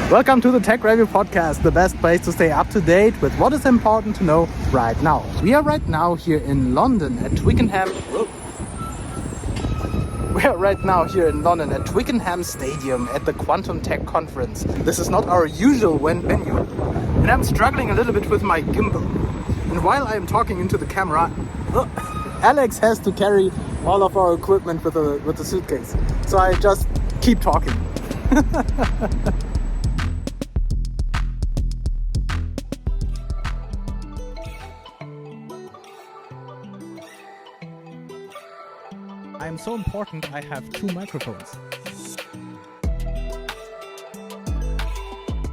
Welcome to the TechReview podcast, the best place to stay up to date with what is important to know right now. We are right now here in London at Twickenham. We are right now here in London at Twickenham Stadium at the QuantumTech conference. This is not our usual venue, and I'm struggling a little bit with my gimbal. And while I am talking into the camera, Alex has to carry all of our equipment with the suitcase. So I just keep talking. I am so important, I have 2 microphones.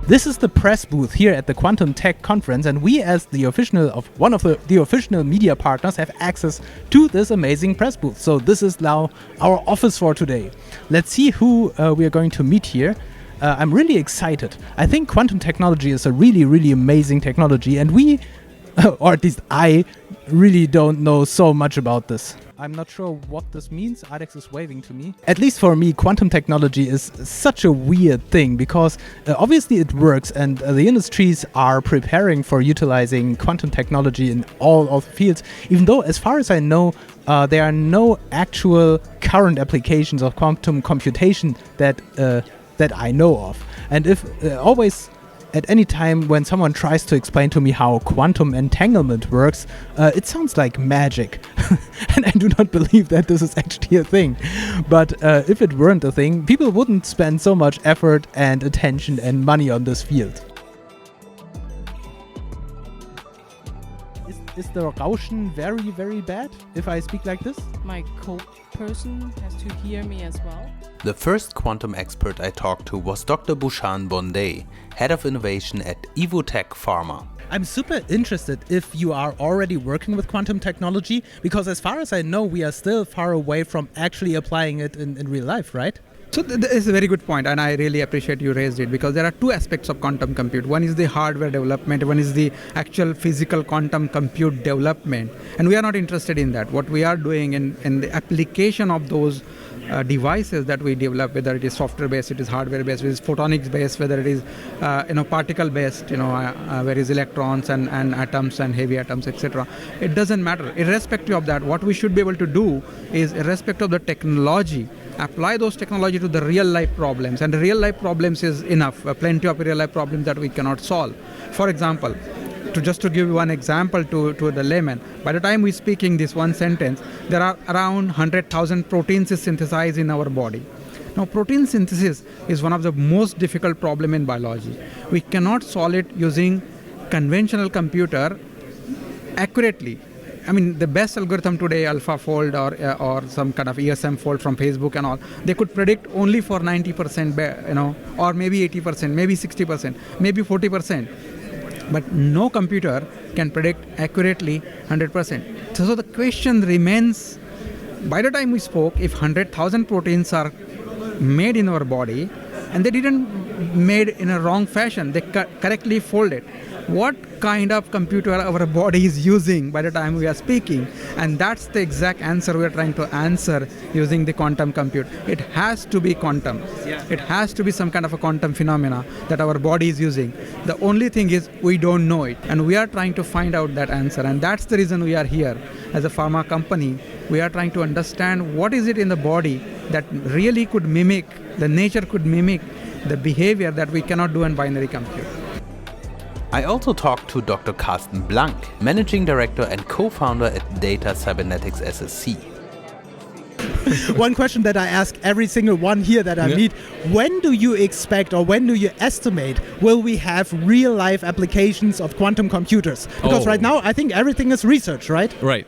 This is the press booth here at the QuantumTech conference, and we as one of the official media partners have access to this amazing press booth. So this is now our office for today. Let's see who we are going to meet here. I'm really excited. I think quantum technology is a really, really amazing technology, and we, or at least I, really don't know so much about this. I'm not sure what this means. Alex is waving to me. At least for me, quantum technology is such a weird thing because obviously it works, and the industries are preparing for utilizing quantum technology in all of the fields, even though, as far as I know, there are no actual current applications of quantum computation that I know of. And if always at any time when someone tries to explain to me how quantum entanglement works, it sounds like magic. And I do not believe that this is actually a thing. But if it weren't a thing, people wouldn't spend so much effort and attention and money on this field. Is the Rauschen very, very bad if I speak like this? My co-person has to hear me as well. The first quantum expert I talked to was Dr. Bhushan Bonde, Head of Innovation at Evotech Pharma. I'm super interested if you are already working with quantum technology, because as far as I know, we are still far away from actually applying it in real life, right? So that is a very good point, and I really appreciate you raised it, because there are 2 aspects of quantum compute. One is the hardware development, one is the actual physical quantum compute development, and we are not interested in that. What we are doing in the application of those devices that we develop, whether it is software-based, it is hardware-based, whether it is photonics-based, whether it is particle-based, where is electrons and atoms and heavy atoms, etc. It doesn't matter. Irrespective of that, what we should be able to do is, irrespective of the technology, apply those technology to the real-life problems. And the real-life problems is enough, plenty of real-life problems that we cannot solve. For example, just to give you one example to the layman, by the time we're speaking this one sentence, there are around 100,000 proteins synthesized in our body. Now, protein synthesis is one of the most difficult problem in biology. We cannot solve it using conventional computer accurately. I mean, the best algorithm today, AlphaFold or some kind of ESM fold from Facebook and all, they could predict only for 90%, or maybe 80%, maybe 60%, maybe 40%. But no computer can predict accurately 100%. So the question remains, by the time we spoke, if 100,000 proteins are made in our body and they didn't made in a wrong fashion, they correctly folded, what kind of computer our body is using by the time we are speaking? And that's the exact answer we are trying to answer using the quantum compute. It has to be quantum. It has to be some kind of a quantum phenomena that our body is using. The only thing is we don't know it, and we are trying to find out that answer. And that's the reason we are here as a pharma company. We are trying to understand what is it in the body that really could mimic, the nature could mimic the behavior that we cannot do in binary compute. I also talked to Dr. Carsten Blank, Managing Director and Co-founder at Data Cybernetics SSC. One question that I ask every single one here that I meet: when do you expect, or when do you estimate, will we have real-life applications of quantum computers? Because right now, I think everything is research, right? Right,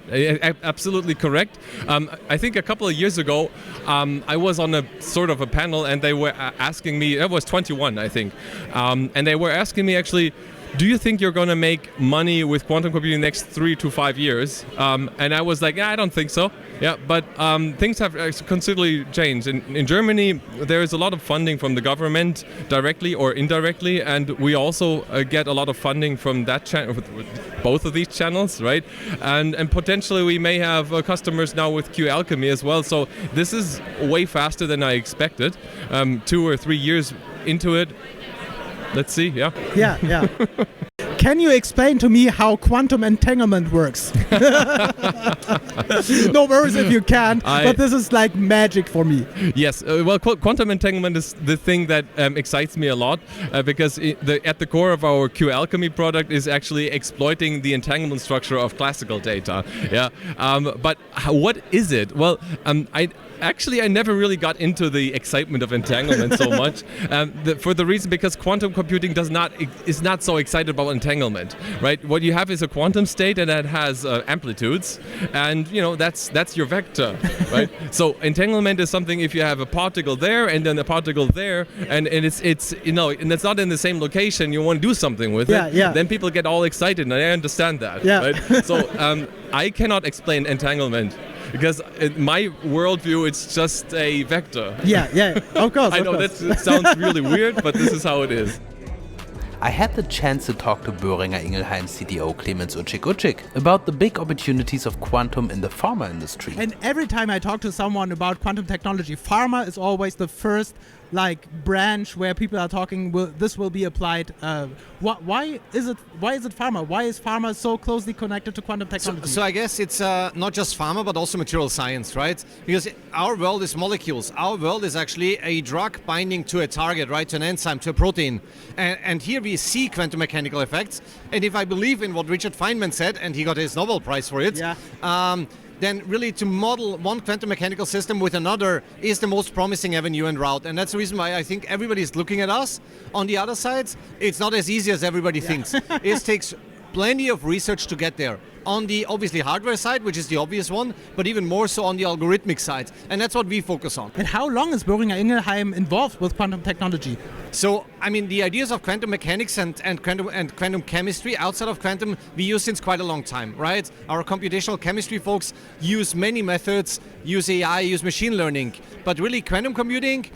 absolutely correct. I think a couple of years ago, I was on a sort of a panel, and they were asking me, I was 21, I think, and they were asking me actually, do you think you're going to make money with quantum computing in the next 3 to 5 years? And I was like, yeah, I don't think so. Yeah, but things have considerably changed. In Germany, there is a lot of funding from the government, directly or indirectly, and we also get a lot of funding from that channel, both of these channels, right? And potentially we may have customers now with QAlchemy as well. So this is way faster than I expected. 2 or 3 years into it, let's see. Yeah. Yeah. Can you explain to me how quantum entanglement works? No worries if you can't, but this is like magic for me. Yes, well, quantum entanglement is the thing that excites me a lot because at the core of our Q-Alchemy product is actually exploiting the entanglement structure of classical data. Yeah, but what is it? Well, I never really got into the excitement of entanglement so much for the reason because quantum computing is not so excited about entanglement, right? What you have is a quantum state and that has amplitudes, and that's your vector, right? So entanglement is something if you have a particle there and then a particle there, and it's and it's not in the same location. You want to do something with it. Yeah. Then people get all excited, and I understand that. Yeah. Right? So I cannot explain entanglement. Because in my worldview, it's just a vector. Yeah, of course. I know that sounds really weird, but this is how it is. I had the chance to talk to Boehringer Ingelheim CTO Clemens Utschig-Utschig about the big opportunities of quantum in the pharma industry. And every time I talk to someone about quantum technology, pharma is always the first branch where people are talking. This will be applied. Why is it pharma? Why is pharma so closely connected to quantum technology? So I guess it's not just pharma, but also material science, right? Because our world is molecules. Our world is actually a drug binding to a target, right? To an enzyme, to a protein. And here we see quantum mechanical effects. And if I believe in what Richard Feynman said, and he got his Nobel Prize for it, then really to model one quantum mechanical system with another is the most promising avenue and route. And that's the reason why I think everybody's looking at us. On the other side, it's not as easy as everybody thinks. It takes plenty of research to get there. On the obviously hardware side, which is the obvious one, but even more so on the algorithmic side. And that's what we focus on. And how long is Boehringer Ingelheim involved with quantum technology? So, I mean, the ideas of quantum mechanics and quantum chemistry outside of quantum, we use since quite a long time, right? Our computational chemistry folks use many methods, use AI, use machine learning. But really, quantum computing,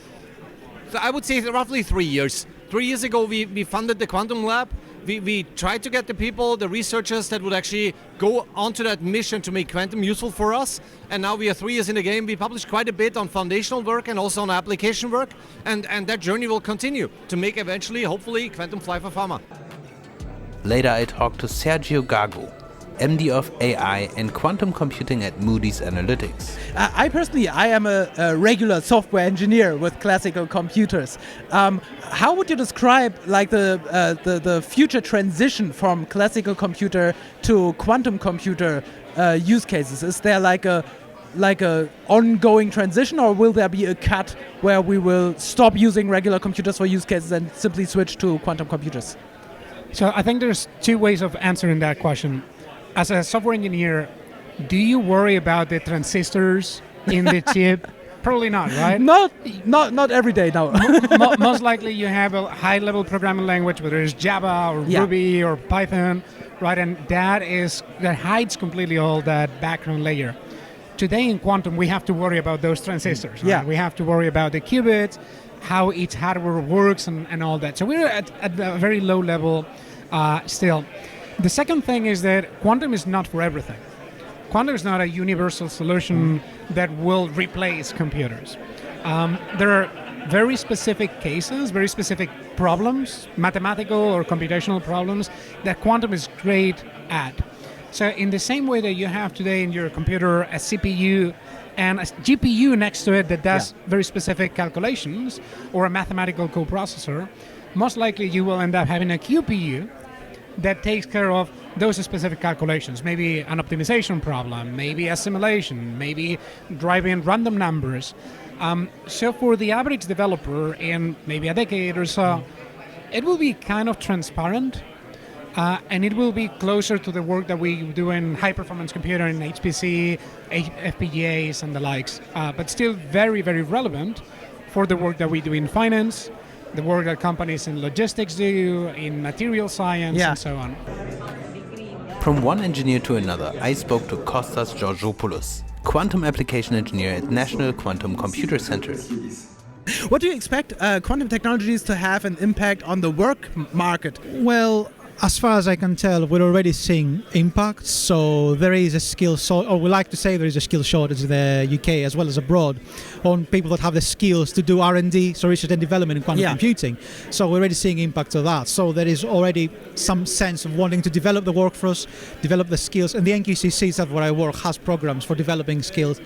I would say roughly 3 years. 3 years ago, we funded the Quantum Lab. We tried to get the people, the researchers that would actually go onto that mission to make quantum useful for us. And now we are 3 years in the game. We published quite a bit on foundational work and also on application work. And that journey will continue to make eventually, hopefully, quantum fly for pharma. Later I talked to Sergio Gago, MD of AI and quantum computing at Moody's Analytics. I am a regular software engineer with classical computers. How would you describe the future transition from classical computer to quantum computer use cases? Is there like a ongoing transition, or will there be a cut where we will stop using regular computers for use cases and simply switch to quantum computers? So I think there's two ways of answering that question. As a software engineer, do you worry about the transistors in the chip? Probably not, right? Not every day, no. Most likely you have a high-level programming language, whether it's Java or Ruby or Python, right? And that hides completely all that background layer. Today in quantum, we have to worry about those transistors. Right? Yeah. We have to worry about the qubits, how each hardware works, and all that. So we're at a very low level still. The second thing is that quantum is not for everything. Quantum is not a universal solution that will replace computers. There are very specific cases, very specific problems, mathematical or computational problems, that quantum is great at. So in the same way that you have today in your computer a CPU and a GPU next to it that does very specific calculations, or a mathematical coprocessor, most likely you will end up having a QPU that takes care of those specific calculations, maybe an optimization problem, maybe a simulation, maybe driving random numbers. So for the average developer in maybe a decade or so, it will be kind of transparent, and it will be closer to the work that we do in high-performance computing, HPC, FPGAs, and the likes, but still very, very relevant for the work that we do in finance, the work that companies in logistics do, in material science, and so on. From one engineer to another, I spoke to Konstantinos Georgopoulos, quantum application engineer at National Quantum Computer Center. What do you expect quantum technologies to have an impact on the work market? Well, As far as I can tell, we're already seeing impact. So there is a skill shortage, or we like to say there is a skill shortage in the UK as well as abroad, on people that have the skills to do R&D, so research and development in quantum computing. So we're already seeing impact of that. So there is already some sense of wanting to develop the workforce, develop the skills, and the NQCC, that's where I work, has programs for developing skills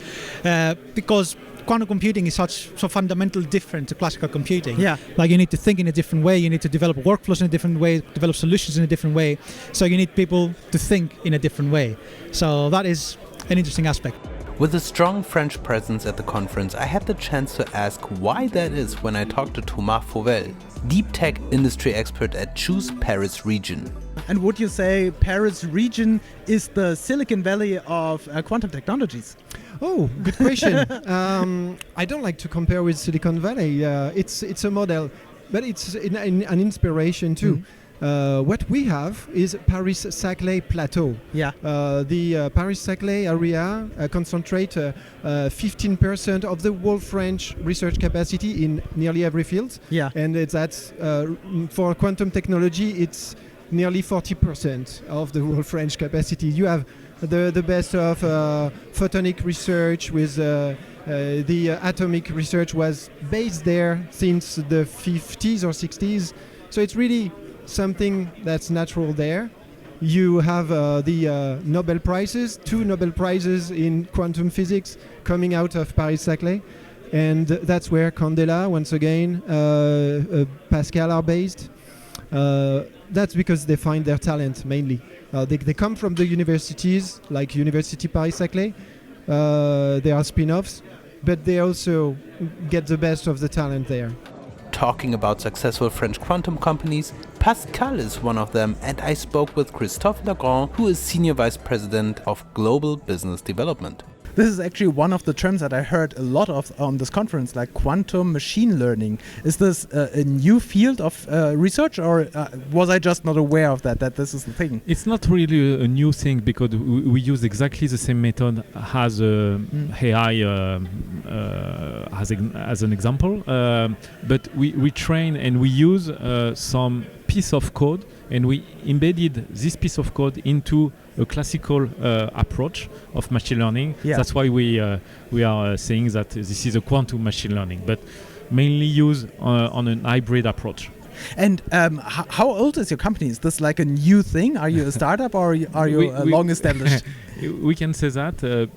because quantum computing is so fundamentally different to classical computing. Yeah. Like you need to think in a different way, you need to develop workflows in a different way, develop solutions in a different way. So you need people to think in a different way. So that is an interesting aspect. With a strong French presence at the conference, I had the chance to ask why that is when I talked to Thomas Fauvel, deep tech industry expert at Choose Paris region. And would you say Paris region is the Silicon Valley of quantum technologies? Oh, good question. I don't like to compare with Silicon Valley. It's a model, but it's an inspiration too. What we have is Paris-Saclay Plateau. Yeah. The Paris-Saclay area concentrate 15% of the whole French research capacity in nearly every field. Yeah. And that's for quantum technology, it's nearly 40% of the whole French capacity. You have the best of photonic research with the atomic research was based there since the 50s or 60s. So it's really something that's natural there. You have the Nobel Prizes, 2 Nobel Prizes in quantum physics coming out of Paris-Saclay. And that's where Candela, once again, Pascal are based. That's because they find their talent mainly. They come from the universities, like University Paris-Saclay. They are spin-offs, but they also get the best of the talent there. Talking about successful French quantum companies, Pascal is one of them, and I spoke with Christophe Legrand, who is Senior Vice President of Global Business Development. This is actually one of the terms that I heard a lot of on this conference, like quantum machine learning. Is this a new field of research, or was I just not aware of that this is the thing? It's not really a new thing because we use exactly the same method as AI as an example. But we train and we use some piece of code, and we embedded this piece of code into a classical approach of machine learning. Yeah. That's why we are saying that this is a quantum machine learning, but mainly used on a hybrid approach. And how old is your company? Is this like a new thing? Are you a startup or are you long established? We can say that.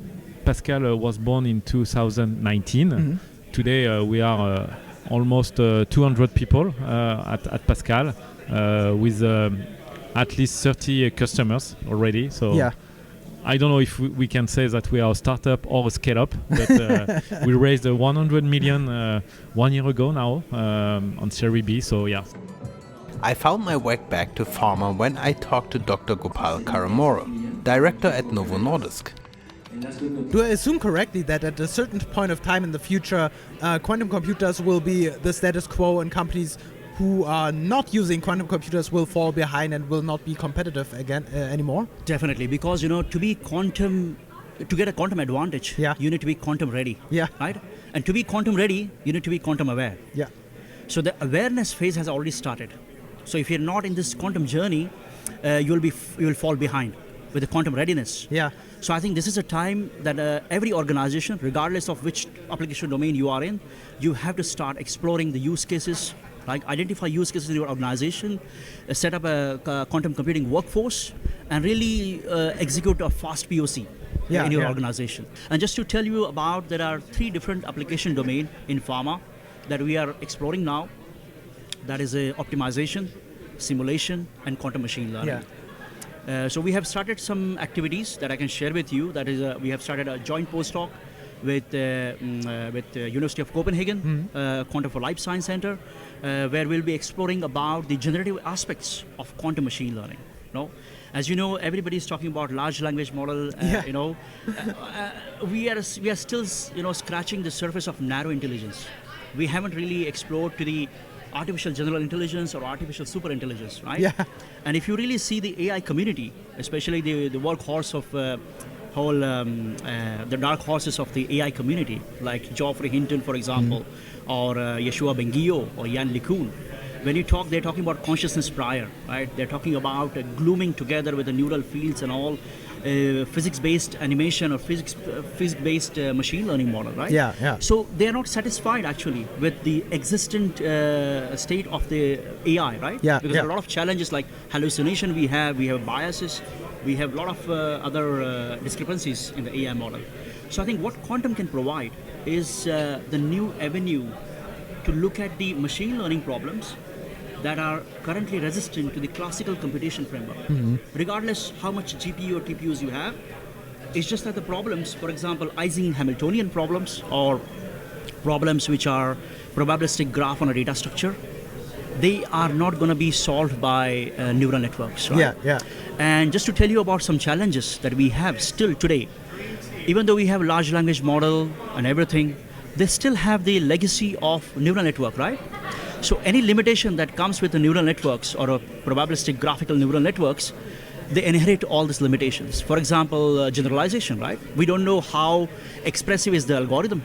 Pascal was born in 2019. Mm-hmm. Today we are almost 200 people at Pascal with at least 30 customers already. So yeah. I don't know if we can say that we are a startup or a scale-up, but we raised 100 million 1 year ago now on Series B, so yeah. I found my way back to pharma when I talked to Dr. Gopal Karemore, director at Novo Nordisk. Do I assume correctly that at a certain point of time in the future, quantum computers will be the status quo and companies who are not using quantum computers will fall behind and will not be competitive again anymore? Definitely, because to get a quantum advantage, you need to be quantum ready. Yeah. Right? And to be quantum ready, you need to be quantum aware. Yeah. So the awareness phase has already started. So if you're not in this quantum journey, you will fall behind with the quantum readiness. Yeah. So I think this is a time that every organization, regardless of which application domain you are in, you have to start exploring the use cases, like identify use cases in your organization, set up a quantum computing workforce, and really execute a fast POC in your organization. And just to tell you about, there are 3 different application domains in pharma that we are exploring now. That is optimization, simulation, and quantum machine learning. Yeah. So we have started some activities that I can share with you. That is, we have started a joint postdoc with University of Copenhagen, Quantum for Life Science Center, where we'll be exploring about the generative aspects of quantum machine learning. As you know, everybody is talking about large language model. We are still scratching the surface of narrow intelligence. We haven't really explored to the artificial general intelligence or artificial super intelligence, right? Yeah. And if you really see the AI community, especially the workhorse of the dark horses of the AI community, like Geoffrey Hinton, for example, or Yeshua Ben-Gvir or Yann LeCun, When they're talking about consciousness prior, right? They're talking about glooming together with the neural fields and all, physics-based animation or physics-based machine learning model, right? Yeah. So they're not satisfied actually with the existent state of the AI, right? Yeah. Because there are a lot of challenges like hallucination. We have biases, we have a lot of other discrepancies in the AI model. So I think what quantum can provide is the new avenue to look at the machine learning problems that are currently resistant to the classical computation framework. Regardless how much GPU or TPUs you have, it's just that the problems, for example, Ising-Hamiltonian problems or problems which are probabilistic graph on a data structure, they are not going to be solved by neural networks, right? Yeah. And just to tell you about some challenges that we have still today, even though we have large language model and everything, they still have the legacy of neural network, right? So any limitation that comes with the neural networks or a probabilistic graphical neural networks, they inherit all these limitations. For example, generalization, right? We don't know how expressive is the algorithm,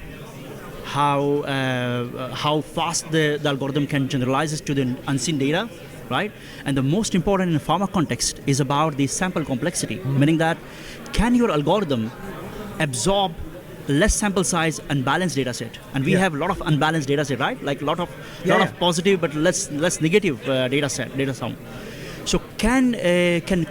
how fast the algorithm can generalize to the unseen data, right? And the most important in a pharma context is about the sample complexity, meaning that can your algorithm absorb less sample size, unbalanced data set, and we have a lot of unbalanced data set, right? Like a lot of positive but less negative data sum. So can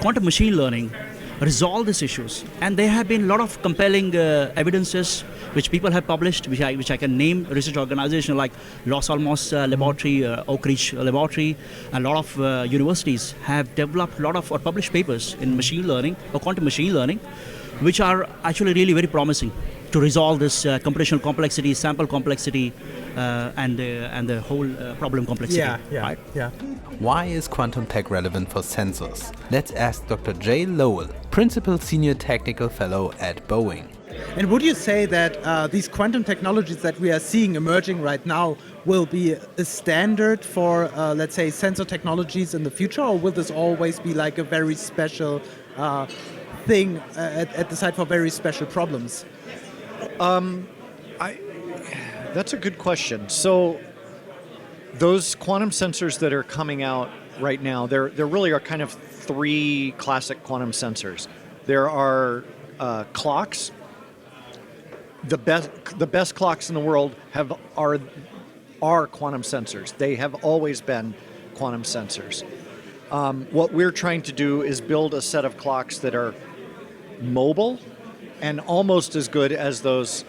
quantum machine learning resolve these issues? And there have been a lot of compelling evidences which people have published, which I can name research organizations like Los Alamos Laboratory, Oak Ridge Laboratory, and a lot of universities have developed a lot of or published papers in machine learning or quantum machine learning, which are actually really very promising to resolve this computational complexity, sample complexity, and the whole problem complexity. Right? Why is QuantumTech relevant for sensors? Let's ask Dr. Jay Lowell, Principal Senior Technical Fellow at Boeing. And would you say that these quantum technologies that we are seeing emerging right now will be a standard for, let's say, sensor technologies in the future, or will this always be like a very special thing at the site for very special problems? That's a good question. So those quantum sensors that are coming out right now, there really are kind of three classic quantum sensors. There are clocks. The best clocks in the world are quantum sensors. They have always been quantum sensors. What we're trying to do is build a set of clocks that are mobile and almost as good as those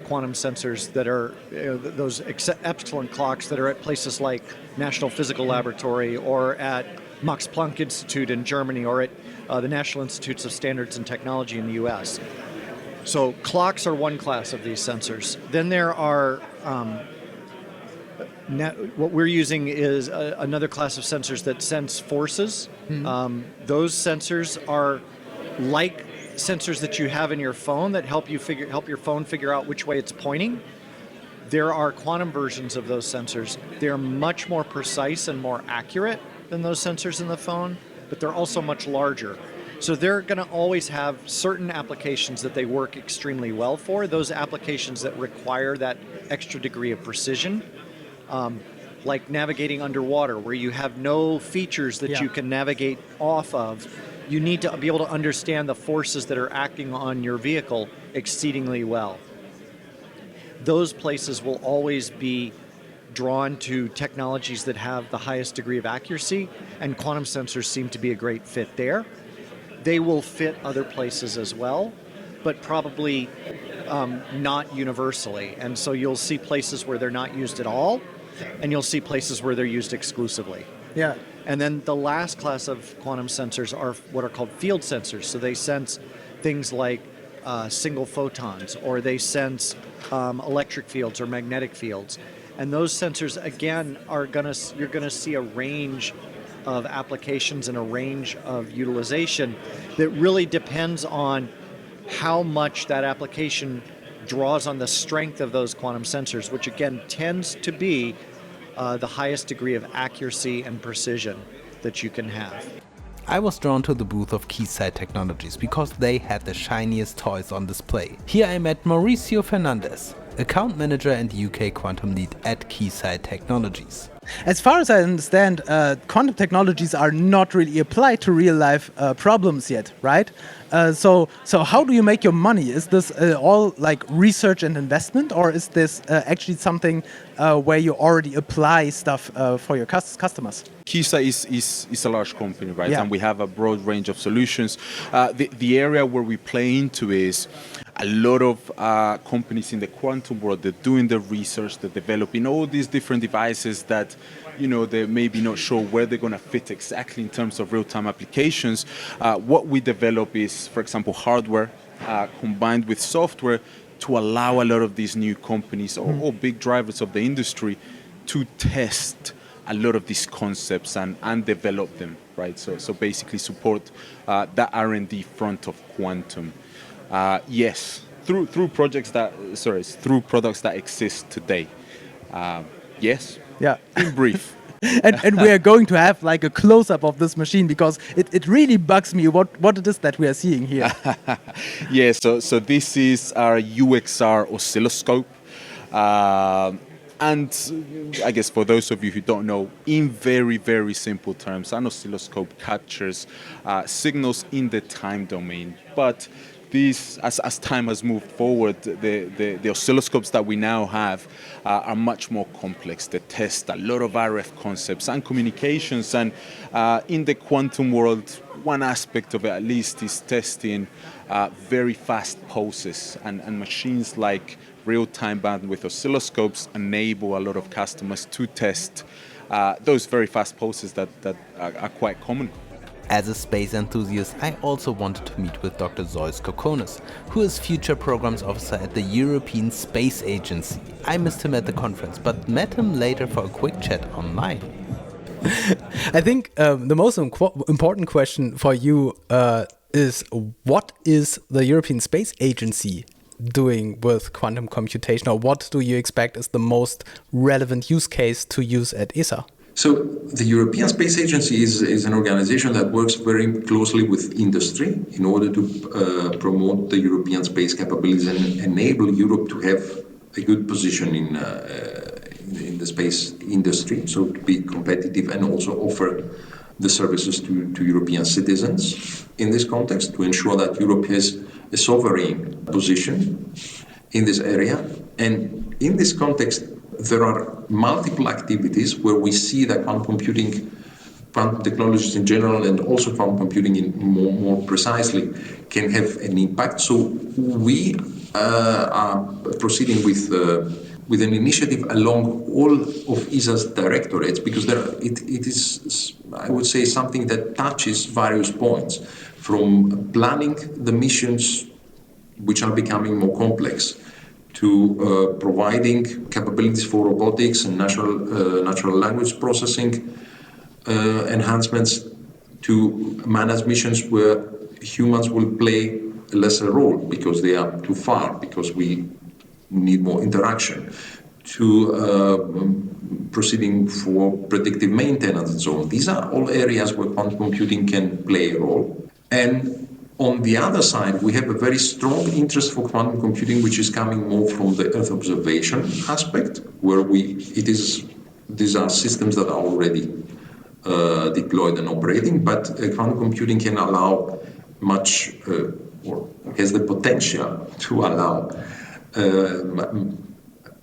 quantum sensors that are those excellent clocks that are at places like National Physical Laboratory or at Max Planck Institute in Germany or at the National Institutes of Standards and Technology in the US. So clocks are one class of these sensors. Then there are what we're using is another class of sensors that sense forces. Those sensors are like sensors that you have in your phone that help your phone figure out which way it's pointing. There are quantum versions of those sensors. They're much more precise and more accurate than those sensors in the phone, but they're also much larger. So they're going to always have certain applications that they work extremely well for, those applications that require that extra degree of precision, like navigating underwater, where you have no features that you can navigate off of. You need to be able to understand the forces that are acting on your vehicle exceedingly well. Those places will always be drawn to technologies that have the highest degree of accuracy, and quantum sensors seem to be a great fit there. They will fit other places as well, but probably not universally. And so you'll see places where they're not used at all, and you'll see places where they're used exclusively. Yeah. And then the last class of quantum sensors are what are called field sensors. So they sense things like single photons, or they sense electric fields or magnetic fields. And those sensors, again, you're gonna see a range of applications and a range of utilization that really depends on how much that application draws on the strength of those quantum sensors, which again tends to be the highest degree of accuracy and precision that you can have. I was drawn to the booth of Keysight Technologies because they had the shiniest toys on display. Here I met Mauricio Fernandez, account manager and UK quantum lead at Keysight Technologies. As far as I understand, quantum technologies are not really applied to real-life problems yet, right? So how do you make your money? Is this all like research and investment, or is this actually something where you already apply stuff for your customers? Keysight is a large company, right? Yeah. And we have a broad range of solutions. The area where we play into is a lot of companies in the quantum world. They're doing the research, they're developing all these different devices that, they're maybe not sure where they're going to fit exactly in terms of real-time applications. What we develop is, for example, hardware combined with software to allow a lot of these new companies or big drivers of the industry to test a lot of these concepts and develop them, right? So basically support that R&D front of quantum. Yes, through products that exist today. Yes. Yeah. In brief. and we are going to have like a close-up of this machine because it really bugs me what it is that we are seeing here. Yeah. So this is our UXR oscilloscope. And I guess for those of you who don't know, in very, very simple terms, an oscilloscope captures signals in the time domain. But these, as time has moved forward, the oscilloscopes that we now have are much more complex. They test a lot of RF concepts and communications. And in the quantum world, one aspect of it at least is testing very fast pulses. And machines like real-time bandwidth oscilloscopes enable a lot of customers to test those very fast pulses that are quite common. As a space enthusiast, I also wanted to meet with Dr. Polyzois Kokkonis, who is Future Programs Officer at the European Space Agency. I missed him at the conference, but met him later for a quick chat online. I think the most important question for you is, what is the European Space Agency doing with quantum computation, or what do you expect is the most relevant use case to use at ESA? So the European Space Agency is an organization that works very closely with industry in order to promote the European space capabilities and enable Europe to have a good position in the space industry, so to be competitive and also offer the services to European citizens in this context, to ensure that Europe has a sovereign position in this area. And in this context, there are multiple activities where we see that quantum computing, quantum technologies in general, and also quantum computing in more precisely can have an impact. So we are proceeding with an initiative along all of ESA's directorates, because it is, I would say, something that touches various points, from planning the missions, which are becoming more complex, to providing capabilities for robotics and natural language processing enhancements, to manage missions where humans will play a lesser role because they are too far, because we need more interaction, to proceeding for predictive maintenance and so on. These are all areas where quantum computing can play a role. And on the other side, we have a very strong interest for quantum computing, which is coming more from the Earth observation aspect, where these are systems that are already deployed and operating, but quantum computing can allow much, or has the potential to allow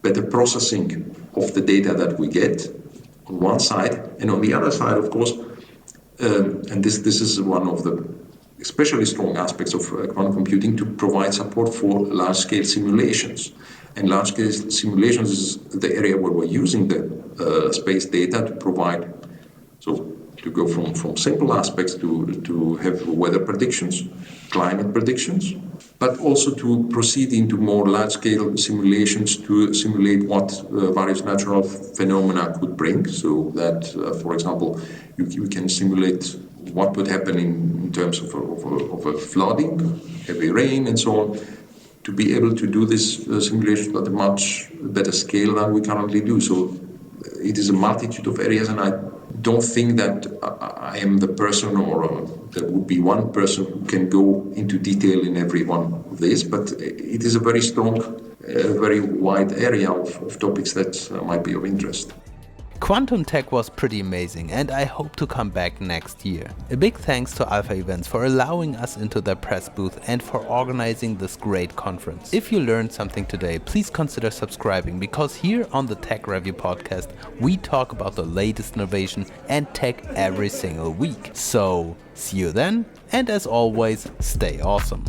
better processing of the data that we get on one side, and on the other side, of course, and this is one of the especially strong aspects of quantum computing, to provide support for large-scale simulations. And large-scale simulations is the area where we're using the space data to provide, so to go from simple aspects to have weather predictions, climate predictions, but also to proceed into more large-scale simulations to simulate what various natural phenomena could bring. So that, for example, you can simulate what would happen in terms of a flooding, heavy rain, and so on, to be able to do this simulation at a much better scale than we currently do. So it is a multitude of areas, and I don't think that I am the person, or there would be one person who can go into detail in every one of these, but it is a very strong, very wide area of topics that might be of interest. QuantumTech was pretty amazing, and I hope to come back next year. A big thanks to Alpha Events for allowing us into their press booth and for organizing this great conference. If you learned something today, please consider subscribing, because here on the TechReview podcast we talk about the latest innovation and tech every single week. So, see you then, and as always, stay awesome.